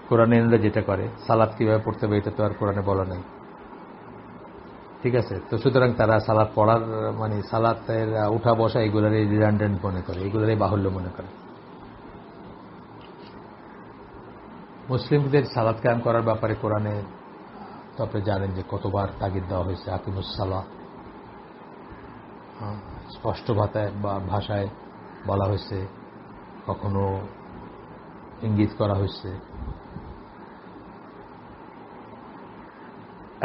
কোরআনীয়রা যেটা করে, সালাত কিভাবে পড়তে হবে এটা তো আর কোরআনে বলা নেই, ঠিক আছে? তো সুতরাং তারা সালাত পড়ার, মানে সালাতের উঠা বসা, এগুলারই রিডান্ডেন্ট মনে করে, এগুলারই বাহুল্য মনে করে। মুসলিমদের সালাত কায়েম করার ব্যাপারে কোরআনে তো আপনি জানেন যে কতবার তাগিদ দেওয়া হয়েছে, আকিমুস সালাহ, স্পষ্ট ভাষায় বলা হয়েছে, কখনো ইঙ্গিত করা হয়েছে।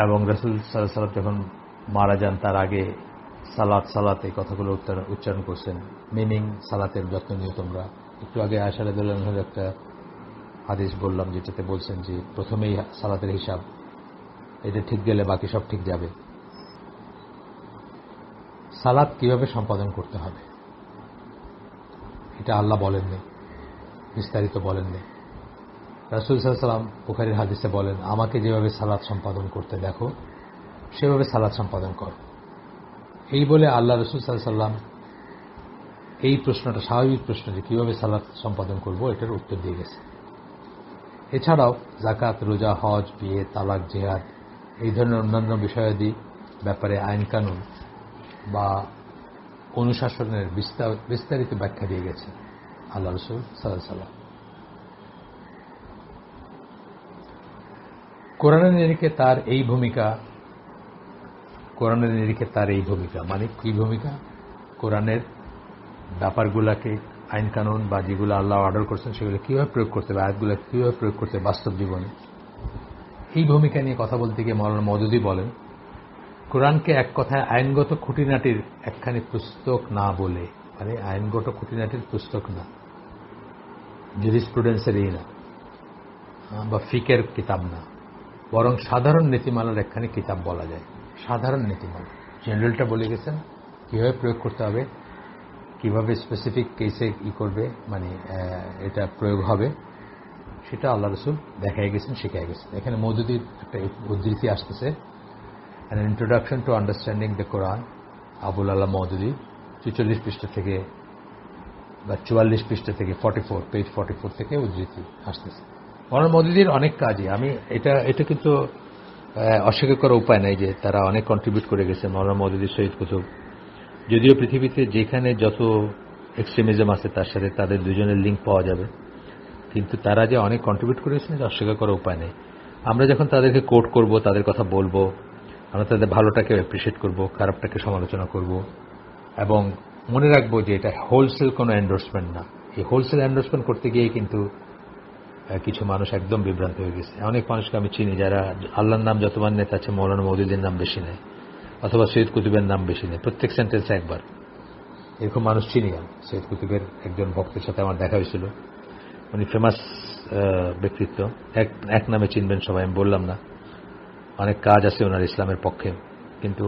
এবং রাসূল সাল্লাল্লাহু আলাইহি ওয়াসাল্লাম যখন মারা যান তার আগে সালাত এই কথাগুলো উচ্চারণ করছেন, মিনিং সালাতের যত্ন নিয়ে তোমরা। একটু আগে আয়েশা রাদিয়াল্লাহু আনহার একটা হাদিস বললাম, যেটাতে বলছেন যে প্রথমেই সালাতের হিসাব, এটা ঠিক গেলে বাকি সব ঠিক যাবে। সালাত কিভাবে সম্পাদন করতে হবে এটা আল্লাহ বলেননি, বিস্তারিত বলেননি। রাসূল সাল্লাল্লাহু আলাইহি ওয়াসাল্লাম বুখারীর হাদিসে বলেন, আমাকে যেভাবে সালাত সম্পাদন করতে দেখো সেভাবে সালাত সম্পাদন করো। এই বলে আল্লাহ রাসূল সাল্লাল্লাহু আলাইহি ওয়াসাল্লাম এই প্রশ্নটা, স্বাভাবিক প্রশ্ন যে কিভাবে সালাত সম্পাদন করব, এটার উত্তর দিয়ে গেছে। এছাড়াও যাকাত, রোজা, হজ, বিয়ে, তালাক, জিহাদ, এই ধরনের অন্যান্য বিষয়াদি ব্যাপারে আইন কানুন বা অনুশাসনের বিস্তারিত ব্যাখ্যা দিয়ে গেছে আল্লাহ রাসূল সাল্লাল্লাহু আলাইহি ওয়াসাল্লাম। কোরআনের নিরিখে তার এই ভূমিকা, মানে কি ভূমিকা? কোরআনের ব্যাপারগুলাকে, আইন কানুন বা যেগুলো আল্লাহ অর্ডার করছেন সেগুলো কিভাবে প্রয়োগ করতে হবে, আয়াতগুলো কিভাবে প্রয়োগ করতে হবে বাস্তব জীবনে, এই ভূমিকা নিয়ে কথা বলতে গিয়ে মাওলানা মওদুদী বলেন, কোরআনকে এক কথায় আইনগত খুঁটিনাটির একখানি পুস্তক না বলে, মানে আইনগত খুঁটিনাটির পুস্তক না, জুরিসপ্রুডেন্সের এই না বা ফিকের কিতাব না, বরং সাধারণ নীতিমালার একখানি কিতাব বলা যায়। সাধারণ নীতিমালা, জেনারেলটা বলে গেছেন কিভাবে প্রয়োগ করতে হবে, কিভাবে স্পেসিফিক কেসে করবে, মানে এটা প্রয়োগ হবে, সেটা আল্লাহ রসুল দেখাই গেছেন, শিখাই গেছেন। এখানে মওদুদির একটা উদ্ধৃতি আসতেছে, an introduction to understanding the Quran, Abul আলা মওদুদি, 44 পৃষ্ঠা থেকে বা 44 পৃষ্ঠা থেকে 44, পেজ 44 থেকে উদ্ধৃতি আসতেছে। মৌলানা মওদুদির অনেক কাজই, আমি এটা কিন্তু অস্বীকার করার উপায় নাই যে তারা অনেক কন্ট্রিবিউট করে গেছে। মৌলানা মওদুদি, সৈয়দ কুতুব, যদিও পৃথিবীতে যেখানে যত এক্সট্রিমিজম আছে তার সাথে তাদের দুজনের লিঙ্ক পাওয়া যাবে, কিন্তু তারা যে অনেক কন্ট্রিবিউট করেছেন এটা অস্বীকার করার উপায় নেই। আমরা যখন তাদেরকে কোট করব, তাদের কথা বলবো, আমরা তাদের ভালোটাকে অ্যাপ্রিসিয়েট করব, খারাপটাকে সমালোচনা করব, এবং মনে রাখবো যে এটা হোলসেল কোনো এন্ডোর্সমেন্ট না। এই হোলসেল এন্ডোর্সমেন্ট করতে গিয়ে কিন্তু কিছু মানুষ একদম বিভ্রান্ত হয়ে গেছে। অনেক মানুষকে আমি চিনি যারা আল্লাহর নাম যতবার নেয় তার চেয়ে মৌলানা মওদুদির নাম বেশি নেয়, অথবা সৈয়দ কুতুবের নাম বেশি নেয়, প্রত্যেক সেন্টেন্সে একবার। এরকম মানুষ চিনি আমি। সৈয়দ কুতুবের একজন ভক্তের সাথে আমার দেখা হয়েছিল, উনি ফেমাস ব্যক্তিত্ব, এক নামে চিনবেন সবাই, আমি বললাম না, অনেক কাজ আছে ওনার ইসলামের পক্ষে, কিন্তু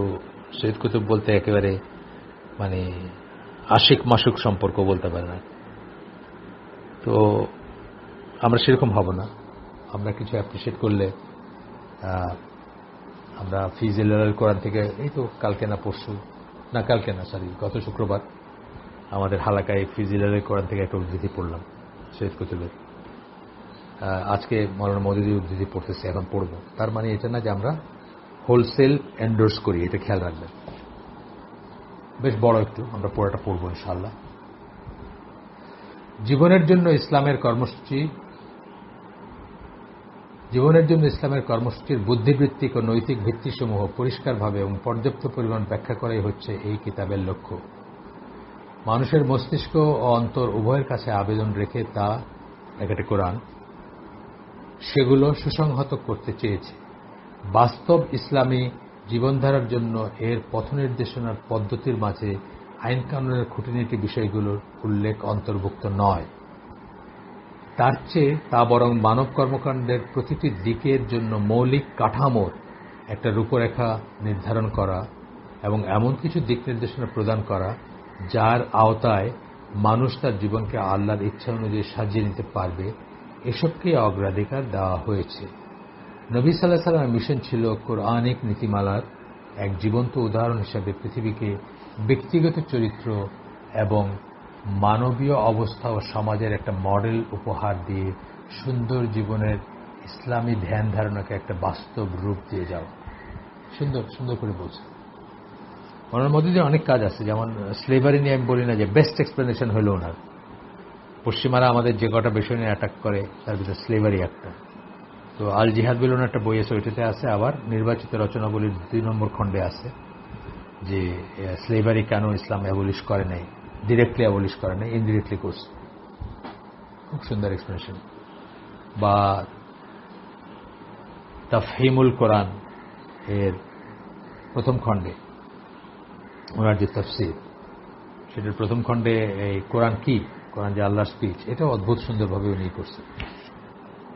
সৈয়দ কুতুব বলতে একেবারে মানে আশিক মাসুক সম্পর্ক বলতে পারে না। তো আমরা সেরকম হব না। আমরা কিছু অ্যাপ্রিসিয়েট করলে, আমরা ফিজিল কোরআন থেকে এই তো কালকে না পরশু না, কালকে না সরি গত শুক্রবার আমাদের হালাকায় ফিজিল কোরআন থেকে একটা উদ্ধৃতি পড়লাম সৈয়দ কুতুবের। আজকে মৌলানা মওদুদির উদ্ধৃতি পড়তেছে, এখন পড়ব। তার মানে এটা না যে আমরা হোলসেল এন্ডোর্স করি, এটা খেয়াল রাখবেন। বেশ বড় একটু, আমরা পড়াটা পড়ব ইনশাআল্লাহ। জীবনের জন্য ইসলামের কর্মসূচির বুদ্ধিবৃত্তিক ও নৈতিক ভিত্তিসমূহ পরিষ্কারভাবে এবং পর্যাপ্ত পরিমাণ ব্যাখ্যা করাই হচ্ছে এই কিতাবের লক্ষ্য। মানুষের মস্তিষ্ক ও অন্তর উভয়ের কাছে আবেদন রেখে তা একটা কোরআন সেগুলো সুসংহত করতে চেয়েছে। বাস্তব ইসলামী জীবনধারার জন্য এর পথনির্দেশনার পদ্ধতির মাঝে আইন কানুনের খুঁটিনাটি বিষয়গুলোর উল্লেখ অন্তর্ভুক্ত নয়, তার চেয়ে তা বরং মানব কর্মকাণ্ডের প্রতিটি দিকের জন্য মৌলিক কাঠামোর একটা রূপরেখা নির্ধারণ করা এবং এমন কিছু দিক নির্দেশনা প্রদান করা যার আওতায় মানুষ তার জীবনকে আল্লাহর ইচ্ছা অনুযায়ী সাজিয়ে নিতে পারবে, এসবকেই অগ্রাধিকার দেওয়া হয়েছে। নবী সাল্লাল্লাহু আলাইহি ওয়াসাল্লামের মিশন ছিল কোরআনিক নীতিমালার এক জীবন্ত উদাহরণ হিসেবে পৃথিবীকে ব্যক্তিগত চরিত্র এবং মানবীয় অবস্থা ও সমাজের একটা মডেল উপহার দিয়ে সুন্দর জীবনের ইসলামী ধ্যান ধারণাকে একটা বাস্তব রূপ দিয়ে যাওয়া। সুন্দর সুন্দর করে বলছে। ওনার মধ্যে যে অনেক কাজ আছে, যেমন স্লেভারি নিয়ে আমি বলি না যে বেস্ট এক্সপ্লেনেশন হলো ওনার। পশ্চিমারা আমাদের যে কটা বিষয় নিয়ে অ্যাটাক করে তার ভিতরে স্লেভারি একটা। তো আল জিহাদ বলে একটা বই আছে, ওইটাতে আছে। আবার নির্বাচিত রচনাবলীর 2 নম্বর খণ্ডে আছে যে স্লেভারি কেন ইসলাম অ্যাবলিশ করে নাই, ডিরেক্টলি অ্যাবলিশ করে নাই, ইনডিরেক্টলি করছে। খুব সুন্দর এক্সপ্লেনেশন। বা তাফহিমুল কোরআন এর প্রথম খণ্ডে ওনার যে তাফসীর, সেটার প্রথম খণ্ডে এই কোরআন কি, কোরআন যে আল্লাহর স্পিচ, এটাও অদ্ভুত সুন্দরভাবে উনি করছে।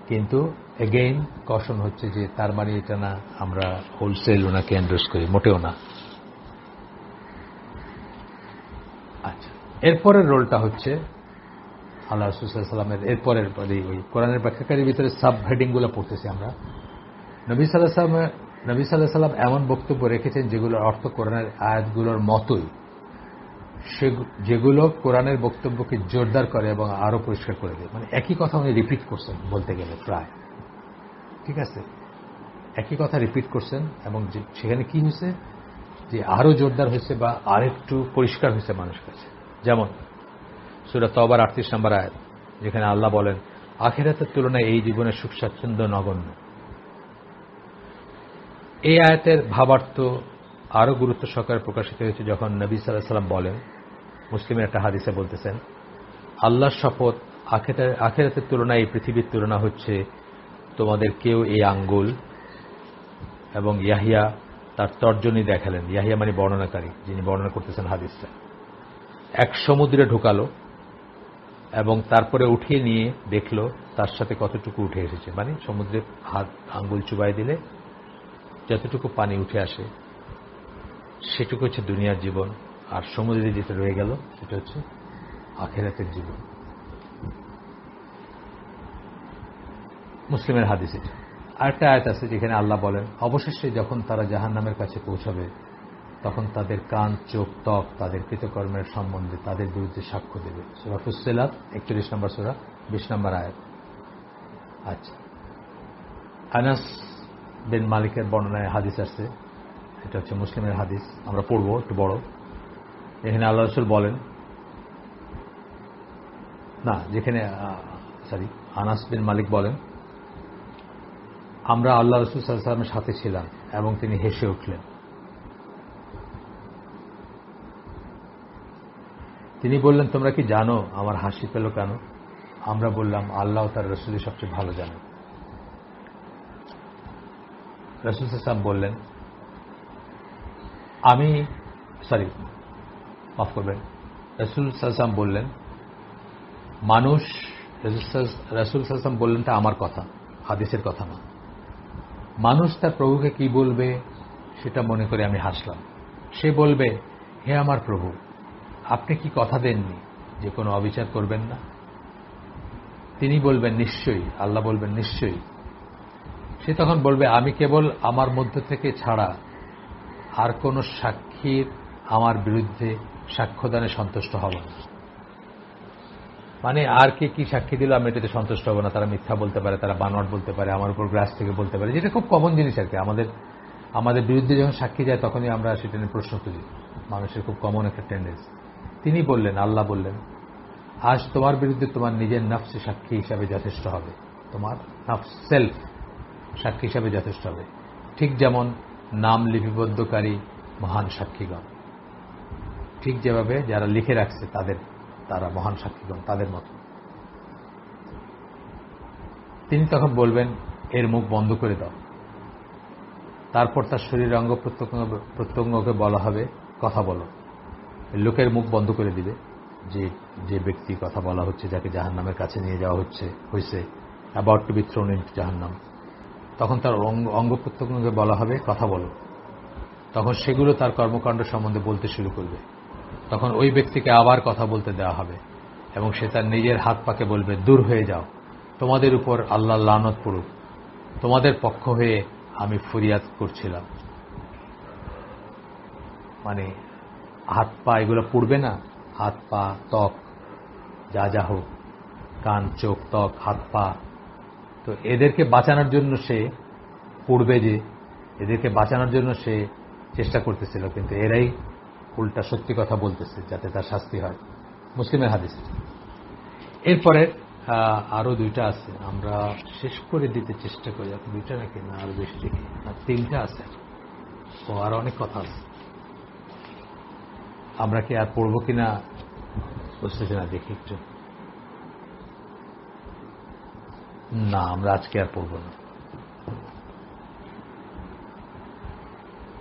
কিন্তু এগেইন কশন হচ্ছে যে তার মানে এটা না আমরা হোলসেল ওনাকে এন্ডোর্স করি, মোটেও না। আচ্ছা, এরপরের রোলটা হচ্ছে আল্লাহ রাসূল সাল্লাল্লাহু আলাইহি ওয়াসাল্লামের। এরপরের ওই কোরআনের ব্যাখ্যাকারীর ভিতরে সাব হেডিংগুলো পড়তেছি আমরা। নবী সাল্লাল্লাহু আলাইহি ওয়াসাল্লাম এমন বক্তব্য রেখেছেন যেগুলোর অর্থ কোরআনের আয়াতগুলোর মতোই, যেগুলো কোরআনের বক্তব্যকে জোরদার করে এবং আরো পরিষ্কার করে দেয়। মানে একই কথা উনি রিপিট করছেন বলতে গেলে প্রায়, ঠিক আছে, একই কথা রিপিট করছেন এবং সেখানে কি হয়েছে যে আরো জোরদার হয়েছে বা আরেকটু পরিষ্কার হয়েছে মানুষের কাছে। যেমন সূরা তওবার 38 নম্বর আয়াত, যেখানে আল্লাহ বলেন আখিরাতের তুলনায় এই জীবনের সুখ স্বাচ্ছন্দ্য নগণ্য। এই আয়াতের ভাবার্থ আরো গুরুত্ব সহকারে প্রকাশিত হয়েছে যখন নবী সাল্লাল্লাহু আলাইহি ওয়াসাল্লাম বলেন, মুসলিমের একটা হাদিসে বলতেছেন, আল্লাহর শপথ, আখিরাতের তুলনায় এই পৃথিবীর তুলনা হচ্ছে তোমাদের কেউ এই আঙ্গুল এবং ইয়াহিয়া তার তর্জনী দেখালেন। ইয়াহিয়া মানে বর্ণনাকারী, যিনি বর্ণনা করতেছেন হাদিসটা। এক সমুদ্রে ঢোকালো এবং তারপরে উঠিয়ে নিয়ে দেখলো তার সাথে কতটুকু উঠে এসেছে, মানে সমুদ্রে হাত আঙ্গুল চুবাই দিলে যতটুকু পানি উঠে আসে সেটুকু হচ্ছে দুনিয়ার জীবন, আর সমুদ্রে যেটা রয়ে গেল সেটা হচ্ছে আখিরাতের জীবন। মুসলিমের হাদিস এটা। আরেকটা আয়াত আছে যেখানে আল্লাহ বলেন, অবশেষে যখন তারা জাহান্নামের কাছে পৌঁছাবে তখন তাদের কান, চোখ, ত্বক তাদের কৃতকর্মের সম্বন্ধে তাদের বিরুদ্ধে সাক্ষ্য দেবে। সূরা ফুসসিলাত 41 নম্বর সূরা 20 নম্বর আয়াত। আচ্ছা, আনাস বিন মালিকের বর্ণনায় হাদিস আছে, এটা হচ্ছে মুসলিমের হাদিস, আমরা পড়ব, একটু বড়। এখানে আল্লাহ রাসূল বলেন, না যেখানে আনাস বিন মালিক বলেন, আমরা আল্লাহ রাসূল সাল্লাল্লাহু আলাইহি ওয়াসাল্লামের সাথে ছিলাম এবং তিনি হেসে উঠলেন। তিনি বললেন, তোমরা কি জানো আমার হাসি পেল কেন? আমরা বললাম, আল্লাহ তার রাসূলই সবচেয়ে ভালো জানেন। রাসূল সাল্লাল্লাহু আলাইহি ওয়াসাল্লাম বললেন, মাফ করবেন, রাসূল সাল্লাল্লাহু আলাইহি ওয়াসাল্লাম বললেন, রাসূল সাল্লাল্লাহু আলাইহি ওয়াসাল্লাম বললেন, তা আমার কথা, হাদিসের কথা না। মানুষ তার প্রভুকে কি বলবে সেটা মনে করে আমি হাসলাম। সে বলবে, হে আমার প্রভু, আপনি কি কথা দেননি যে কোনো অবিচার করবেন না? তিনি বলবেন, নিশ্চয়ই। আল্লাহ বলবেন, নিশ্চয়ই। সে তখন বলবে, আমি কেবল আমার মধ্য থেকে ছাড়া আর কোন সাক্ষীর আমার বিরুদ্ধে সাক্ষ্যদানে সন্তুষ্ট হব না। মানে আর কে কি সাক্ষী দিল আমি এটাতে সন্তুষ্ট হব না। তারা মিথ্যা বলতে পারে, তারা বানোয়াট বলতে পারে, আমার উপর গ্রাস থেকে বলতে পারে, যেটা খুব কমন জিনিস আর কি। আমাদের বিরুদ্ধে যখন সাক্ষী যায় তখনই আমরা সেটা নিয়ে প্রশ্ন তুলি, মানুষের খুব কমন একটা টেন্ডেন্সি। তিনি বললেন, আল্লাহ বললেন, আজ তোমার বিরুদ্ধে তোমার নিজের নফস সাক্ষী হিসাবে যথেষ্ট হবে, তোমার নফস সেলফ সাক্ষী হিসাবে যথেষ্ট হবে, ঠিক যেমন নাম লিপিবদ্ধকারী মহান সাক্ষীগণ, ঠিক যেভাবে যারা লিখে রাখছে তারা মহান সাক্ষীগণ, তাদের মতো। তিনি তখন বলবেন, এর মুখ বন্ধ করে দাও। তারপর তার শরীরের অঙ্গ প্রত্যঙ্গকে বলা হবে, কথা বলো। লোকের মুখ বন্ধ করে দিবে, যে ব্যক্তি কথা বলা হচ্ছে, যাকে জাহান্নামের কাছে নিয়ে যাওয়া হয়েছে, about to be thrown into জাহান্নাম। তখন তার অঙ্গ প্রত্যঙ্গকে বলা হবে, কথা বলো। তখন সেগুলো তার কর্মকাণ্ড সম্বন্ধে বলতে শুরু করবে। তখন ওই ব্যক্তিকে আবার কথা বলতে দেওয়া হবে এবং সে তার নিজের হাত পাকে বলবে, দূর হয়ে যাও, তোমাদের উপর আল্লাহর লানত পড়ুক, তোমাদের পক্ষ হয়ে আমি ফরিয়াদ করছিলাম। মানে হাত পা এগুলো পুড়বে না, হাত পা, ত্বক, যা হোক, কান, চোখ, ত্বক, হাত পা, তো এদেরকে বাঁচানোর জন্য সে পুড়বে, যে এদেরকে বাঁচানোর জন্য সে চেষ্টা করতেছিল, কিন্তু এরাই উল্টা সত্যি কথা বলতেছে যাতে তার শাস্তি হয়। মুসলিমের হাদিস। এরপরে আরো দুইটা আছে, আমরা শেষ করে দিতে চেষ্টা করি। আপনি দুইটা নাকি না আরো বেশি দেখি? না, তিনটা আছে, ও আরো অনেক কথা আছে। আমরা কি আর পড়বো কিনা বুঝতেছি না, দেখি একটু। না, আমরা আজকে আর পড়বো না।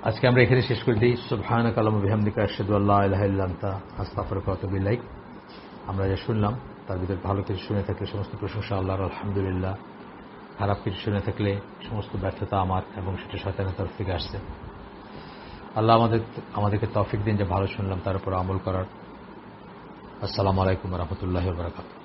আজকে আমরা এখানে শেষ করে দিই। সুবহানাকা আল্লাহুম্মা বিহামদিকা আশহাদু আল্লা ইলাহা ইল্লা আনতা আস্তাগফিরুকা ওয়া আতুবু ইলাইক। আমরা যা শুনলাম তার ভিতরে ভালো কিছু শুনে থাকলে সমস্ত প্রশংসা আল্লাহর, আলহামদুলিল্লাহ। খারাপ কিছু শুনে থাকলে সমস্ত ব্যর্থতা আমার এবং সেটা শয়তানের তরফ থেকে আসছে। আল্লাহ আমাদেরকে তৌফিক দিন যে ভালো শুনলাম তার উপর আমল করার। আসসালামু আলাইকুম ওয়া রাহমাতুল্লাহি ওয়া বারাকাতুহু।